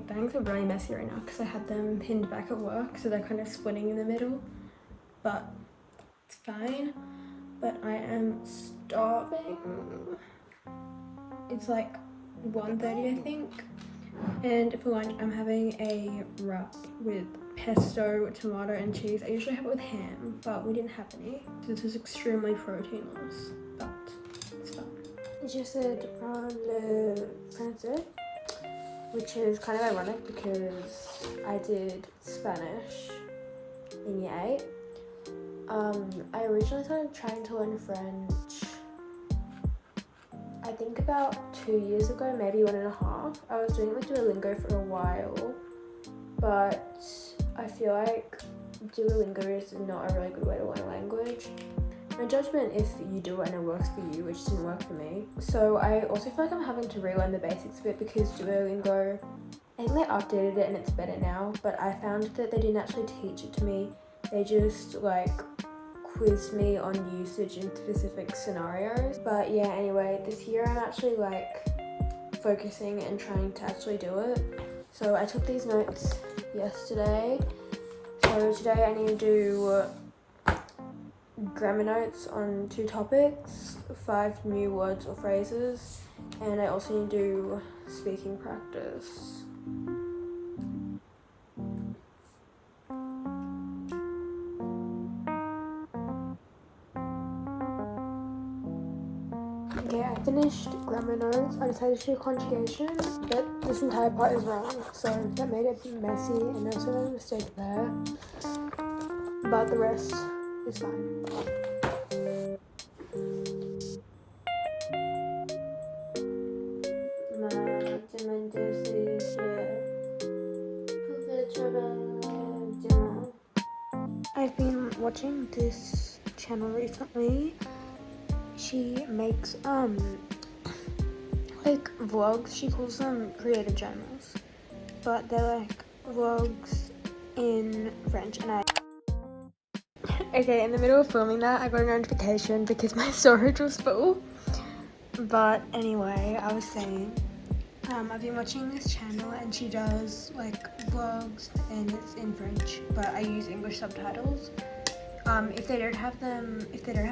bangs are really messy right now because I had them pinned back at work, so they're kind of splitting in the middle, but it's fine. But I am starving. It's like 1:30 I think, and for lunch I'm having a wrap with pesto, tomato and cheese. I usually have it with ham, but we didn't have any. So this is extremely proteinless, but it's fun. Je sais de prendre le français, which is kind of ironic because I did Spanish in year 8. I originally started trying to learn French I think about 2 years ago, maybe 1.5. I was doing like Duolingo for a while, but I feel like Duolingo is not a really good way to learn a language. No judgment if you do it and it works for you, which didn't work for me. So I also feel like I'm having to relearn the basics a bit because Duolingo, I think they updated it and it's better now, but I found that they didn't actually teach it to me. They just like quizzed me on usage in specific scenarios. But yeah, anyway, this year I'm actually like focusing and trying to actually do it. So I took these notes yesterday. So today I need to do grammar notes on 2 topics, 5 new words or phrases, and I also need to do speaking practice. Okay, I finished grammar notes. I decided to do conjugation, but this entire part is wrong, so that made it messy and there was a mistake there. But the rest is fine. I've been watching this channel recently. She makes like vlogs. She calls them creative journals, but they're like vlogs in French. And okay, in the middle of filming that, I got a notification because my storage was full. But anyway, I was saying, I've been watching this channel and she does like vlogs and it's in French, but I use English subtitles. If they don't have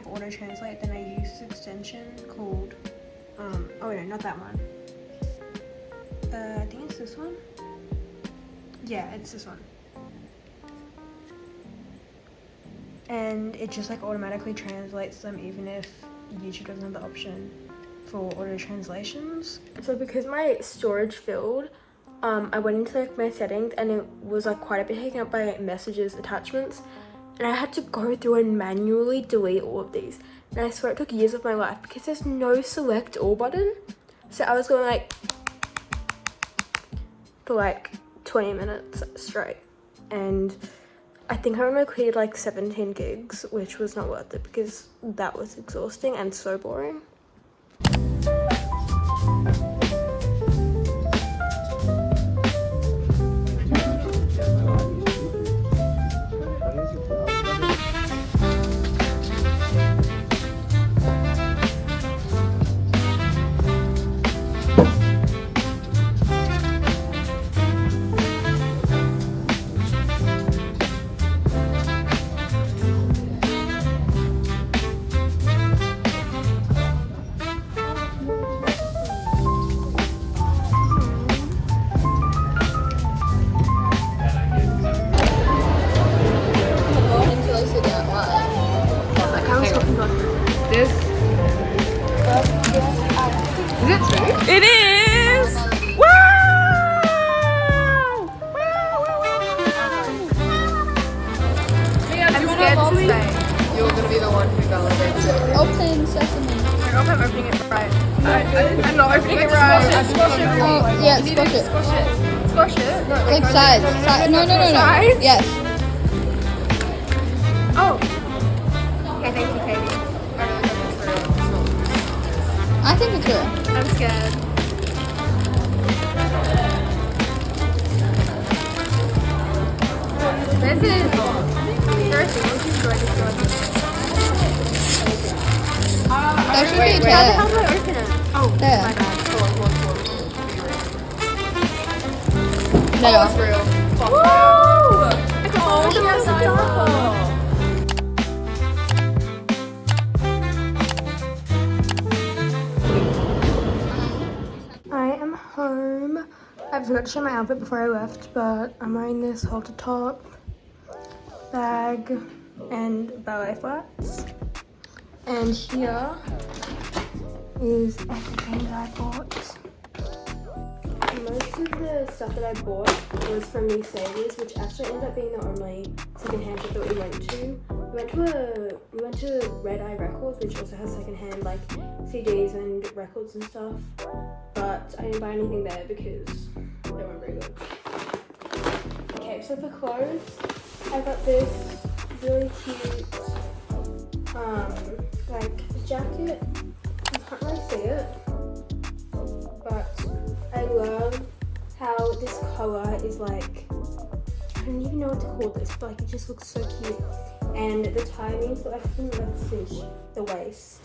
auto translate, then I use this extension called, oh no, not that one. I think it's this one. Yeah, it's this one. And it just like automatically translates them even if YouTube doesn't have the option for auto translations. So because my storage filled, I went into like my settings and it was like quite a bit taken up by messages, attachments, and I had to go through and manually delete all of these. And I swear it took years of my life because there's no select all button. So I was going like for like 20 minutes straight, and I think I only cleared like 17 gigs, which was not worth it because that was exhausting and so boring. It is! Wow! I'm scared to say you're going to be the one who validates it. Open sesame. I don't know if I'm opening it right. I'm not opening it right. Squash it. Oh, yeah, squash it. Squash it. No, like sides. No. Sides? Yes. Oh. Okay, thank you, Katie. I think it's real. I'm scared. This is first one. That should be Wait, there. how the hell do I open it? Oh, There. my bad. Hold on. They Oh, are. it's real. Fuck Woo! yeah. Oh, Look at yes, that I purple. I am home. I forgot to show my outfit before I left, but I'm wearing this halter top, bag, and ballet flats. And here is everything that I bought. Most of the stuff that I bought was from these savers, which actually ended up being the only secondhand shop that we went to. We went to Red Eye Records, which also has secondhand like CDs and records and stuff. But I didn't buy anything there because they weren't very good. Okay, so for clothes, I got this really cute like jacket. You can't really see it, but I love how this color is like, I don't even know what to call this, but like it just looks so cute. And the tie means that I can like cinch the waist.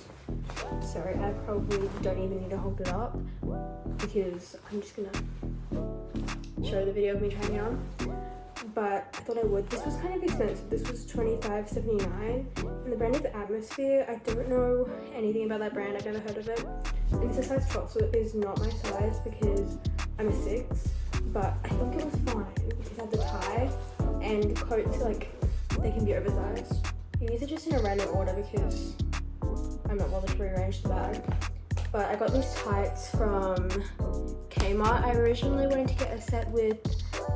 Sorry, I probably don't even need to hold it up because I'm just gonna show the video of me trying it on. But I thought I would. This was kind of expensive. This was $25.79, and the brand is Atmosphere. I don't know anything about that brand. I've never heard of it. And it's a size 12, so it is not my size because I'm a 6. But I think it was fine because I had the tie, and coats like they can be oversized. These are just in a random order because I'm not bothered to rearrange the bag. But I got these tights from Kmart. I originally wanted to get a set with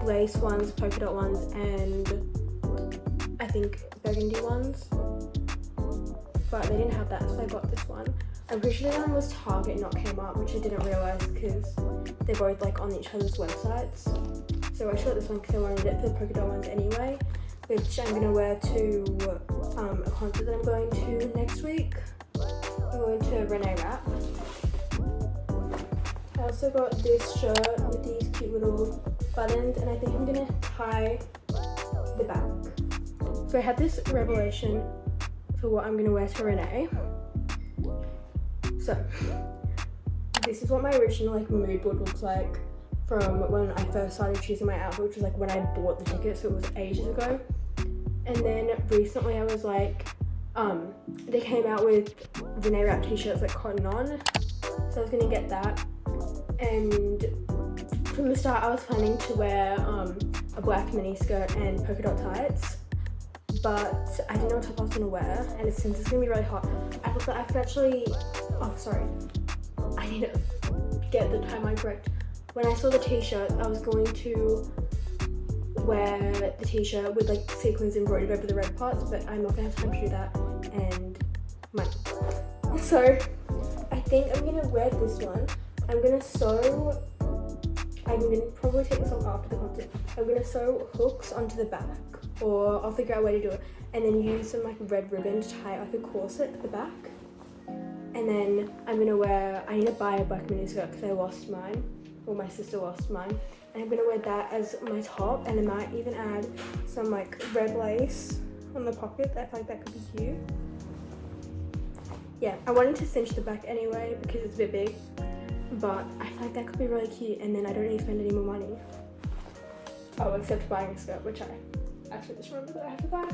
lace ones, polka dot ones, and I think burgundy ones. But they didn't have that, so I got this one. I'm pretty sure that one was Target, not Kmart, which I didn't realise because they're both like on each other's websites. So I shot this one because I wanted it for the polka dot ones anyway, which I'm going to wear to a concert that I'm going to next week. I'm going to Renee Rapp. I also got this shirt with these cute little buttons, and I think I'm going to tie the back. So I had this revelation for what I'm going to wear to Renee. So this is what my original like mood board looks like from when I first started choosing my outfit, which was like when I bought the ticket, so it was ages ago. And then recently I was like, they came out with Renee Rapp t-shirts like cotton on, so I was gonna get that. And from the start I was planning to wear a black mini skirt and polka dot tights, but I didn't know what top I was gonna wear, and since it's gonna be really hot, I thought that I could actually, I need to get the timeline correct. When I saw the t-shirt, I was going to wear the t-shirt with like sequins embroidered over the red parts, but I'm not gonna have time to do that and money. So I think I'm gonna wear this one. I'm gonna probably take this off after the concert. I'm gonna sew hooks onto the back, or I'll figure out a way to do it, and then use some like red ribbon to tie like a corset at the back. And then I need to buy a black mini skirt because I lost mine, or my sister lost mine. And I'm gonna wear that as my top, and I might even add some like red lace on the pocket. I feel like that could be cute. Yeah, I wanted to cinch the back anyway because it's a bit big, but I feel like that could be really cute, and then I don't need to spend any more money. Oh, except buying a skirt, which I actually just remembered that I have to buy.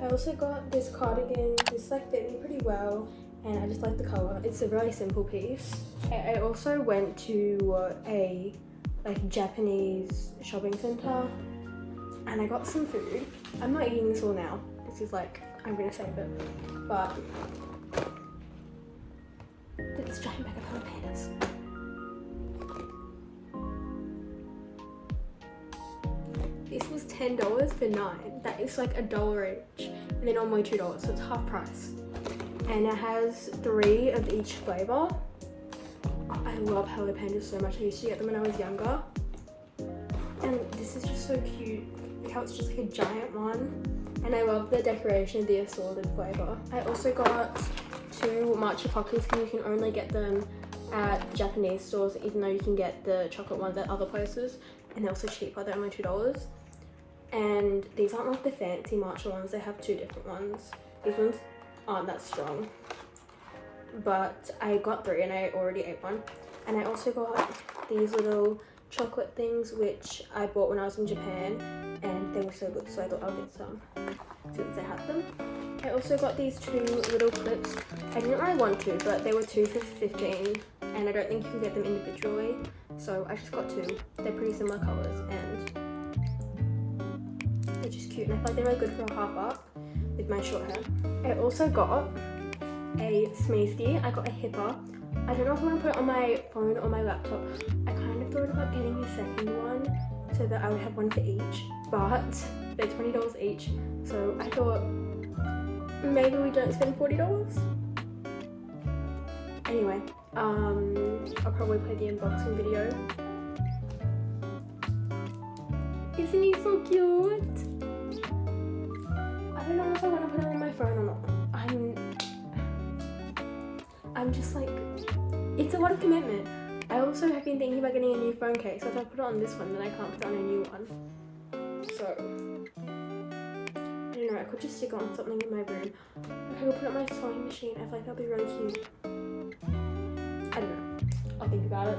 I also got this cardigan. This like fit me pretty well, and I just like the color. It's a really simple piece. I also went to a like Japanese shopping center, and I got some food. I'm not eating this all now. This is like, I'm gonna save it. But this giant bag of jalapenos. This was $10 for 9. That is like $1 each, and they're normally $2, so it's half price. And it has 3 of each flavor. I love jalapenos so much. I used to get them when I was younger. And this is just so cute. Look how it's just like a giant one. And I love the decoration of the assorted flavor. I also got 2 matcha pockets, and you can only get them at Japanese stores, even though you can get the chocolate ones at other places. And they're also cheaper, they're only $2. And these aren't like the fancy matcha ones, they have 2 different ones. These ones aren't that strong. But I got 3 and I already ate one. And I also got these little chocolate things, which I bought when I was in Japan, and they were so good, so I thought I'll get some since I had them. I also got these 2 little clips. I didn't really want to, but they were 2 for 15, and I don't think you can get them individually, so I just got 2. They're pretty similar colours, and they're just cute, and I feel like they're really good for a half up with my short hair. I also got a smeeski. I got a hipper. I don't know if I want to put it on my phone or my laptop. I kind of thought about getting a second one so that I would have one for each, but they're $20 each, so I thought maybe we don't spend $40. Anyway, I'll probably play the unboxing video. Isn't he so cute? I don't know if I want to put it on my phone or not. I'm just like, it's a lot of commitment. I also have been thinking about getting a new phone case, so if I put it on this one, then I can't put it on a new one. So, I don't know, I could just stick it on something in my room. I could put it on my sewing machine. I feel like that'd be really cute. I don't know. I'll think about it.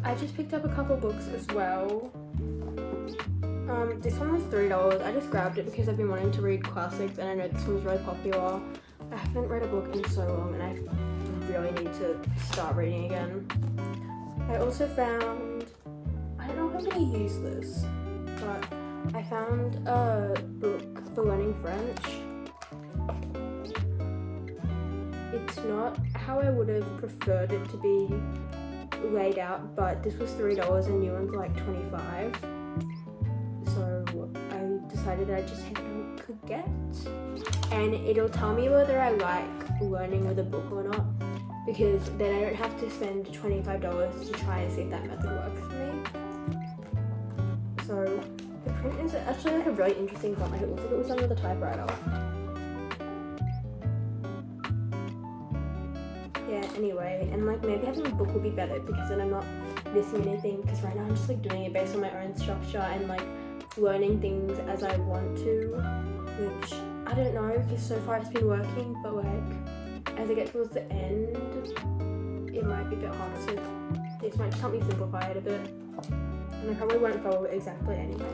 I just picked up a couple books as well. This one was $3. I just grabbed it because I've been wanting to read classics, and I know this one's really popular. I haven't read a book in so long, and I really need to start reading again. I also found, I don't know if I'm going to use this, but I found a book for learning French. It's not how I would have preferred it to be laid out, but this was $3 and new ones are like $25. So I decided that I just head to Coquette, and it'll tell me whether I like learning with a book or not, because then I don't have to spend $25 to try and see if that method works for me. So the print is actually like a really interesting font. Like it looks like it was done with a typewriter. Yeah, anyway, and like maybe having a book would be better because then I'm not missing anything, because right now I'm just like doing it based on my own structure and like learning things as I want to, which I don't know, because so far it's been working, but like as I get towards the end it might be a bit harder, so this might just help me simplify it a bit, and I probably won't follow it exactly anyway.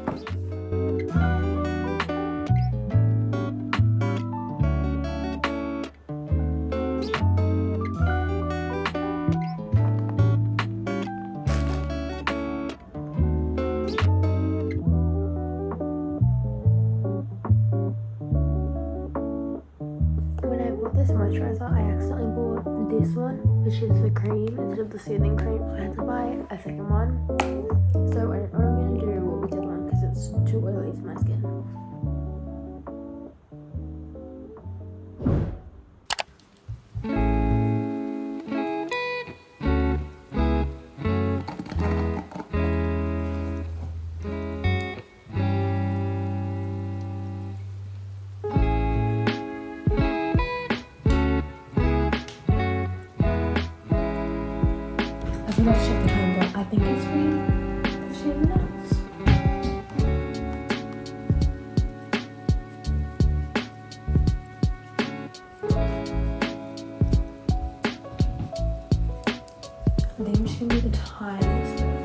This moisturizer, I accidentally bought this one, which is the cream instead of the soothing cream, so I had to buy a second one. So I don't know what I'm going to do with the other one because it's too oily for my skin. I forgot to check the time, but I think it's been 15 minutes. I think I'm just gonna do the time instead.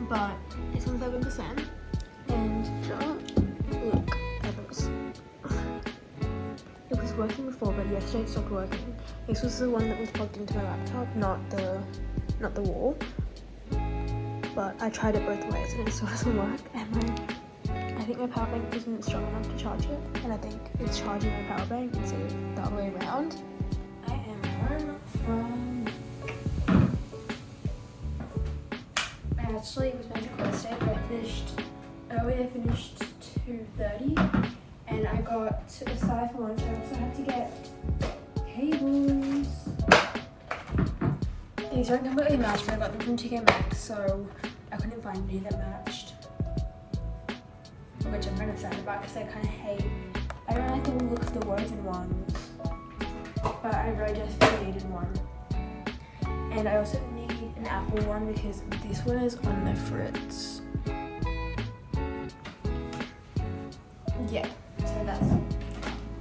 But it's on 7%, and look at this. It was working before, but yesterday it stopped working. This was the one that was plugged into my laptop, not the wall. But I tried it both ways and it still doesn't work. And I think my power bank isn't strong enough to charge it, and I think it's charging my power bank instead of the other way around. I am home from. Actually, it was meant to close today, but I finished early. I finished 2:30, and I got, aside from lunch, I also had to get cables. These aren't completely matched, but I got them from TK Maxx, so I couldn't find any that matched, which I'm kind of sad about because I kind of hate, I don't like the look of the woven ones, but I really just needed one. And I also need an apple one because this one is on the fritz. Yeah, so that's,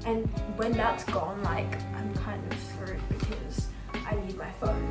and when that's gone, like, I'm kind of screwed because I need my phone.